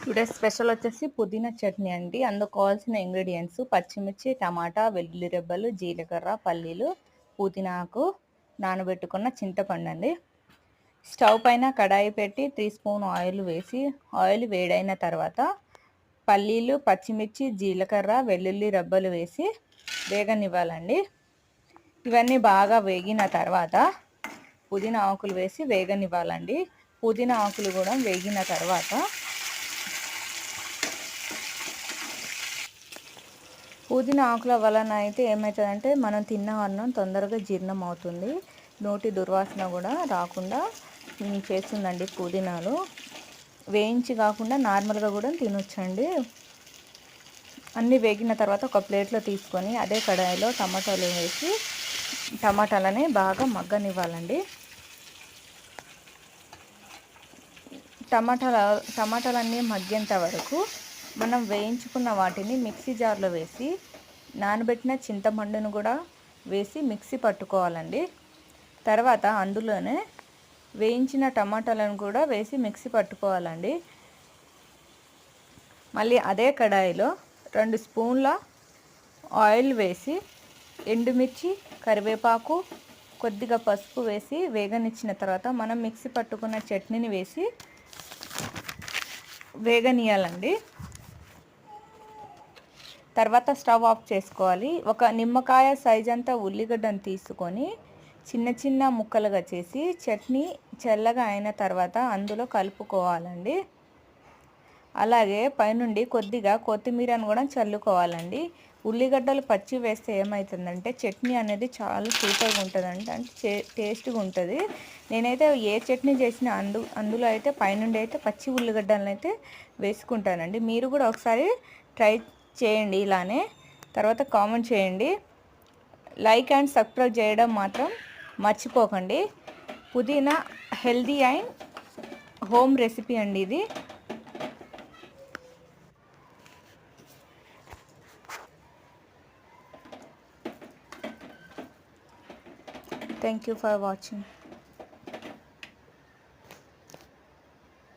Today special వచ్చేసి పుదీనా చట్నీ అండి. అందుకు కావాల్సిన ఇంగ్రీడియంట్స్ పచ్చిమిర్చి, టమాటా, వెల్లుల్లి రెబ్బలు, జీలకర్ర, పల్లీలు, పుదీనా ఆకు, నానబెట్టుకున్న చింతపండు అండి. స్టవ్ పైన కడాయి పెట్టి 3 స్పూన్ ఆయిల్ వేసి ఆయిల్ వేడైన తర్వాత పల్లీలు, పచ్చిమిర్చి, జీలకర్ర, వెల్లుల్లి రెబ్బలు వేసి వేగనివ్వాలండి. ఇవన్నీ బాగా వేగిన తర్వాత పుదీనా ఆకులు వేసి వేగనివ్వాలండి. పుదీనా ఆకులు కూడా వేగిన తర్వాత పుదీనా ఆకుల వలన అయితే ఏమవుతుందంటే మనం తిన్న అన్నం తొందరగా జీర్ణం అవుతుంది, నోటి దుర్వాసన కూడా రాకుండా చేస్తుందండి. పుదీనాలు వేయించి కాకుండా నార్మల్గా కూడా తినొచ్చండి. అన్నీ వేగిన తర్వాత ఒక ప్లేట్లో తీసుకొని అదే కడాయిలో టమాటాలు వేసి టమాటాలని బాగా మగ్గనివ్వాలండి. టమాటాలన్నీ మగ్గేంత వరకు మనం వేయించుకున్న వాటిని మిక్సీ జార్లో వేసి నానబెట్టిన చింతపండును కూడా వేసి మిక్సీ పట్టుకోవాలండి. తర్వాత అందులోనే వేయించిన టమాటాలను కూడా వేసి మిక్సీ పట్టుకోవాలండి. మళ్ళీ అదే కడాయిలో 2 స్పూన్ల ఆయిల్ వేసి ఎండుమిర్చి, కరివేపాకు, కొద్దిగా పసుపు వేసి వేగనిచ్చిన తర్వాత మనం మిక్సీ పట్టుకున్న చట్నీని వేసి వేగనీయాలండి. తర్వాత స్టవ్ ఆఫ్ చేసుకోవాలి. ఒక నిమ్మకాయ సైజ్ అంతా ఉల్లిగడ్డను తీసుకొని చిన్న చిన్న ముక్కలుగా చేసి చట్నీ చల్లగా అయిన తర్వాత అందులో కలుపుకోవాలండి. అలాగే పైనుండి కొద్దిగా కొత్తిమీరను కూడా చల్లుకోవాలండి. ఉల్లిగడ్డలు పచ్చి వేస్తే ఏమవుతుందంటే చట్నీ అనేది చాలా సూపర్గా ఉంటుందండి, అంటే టేస్ట్గా ఉంటుంది. నేనైతే ఏ చట్నీ చేసినా అందులో అయితే పైనుండి అయితే పచ్చి ఉల్లిగడ్డలను అయితే వేసుకుంటానండి. మీరు కూడా ఒకసారి ట్రై చేయండి ఇలానే. తర్వాత కామెంట్ చేయండి. లైక్ అండ్ సబ్స్క్రైబ్ చేయడం మాత్రం మర్చిపోకండి. పుదీనా హెల్దీ అండ్ హోమ్ రెసిపీ అండి ఇది. Thank you for watching.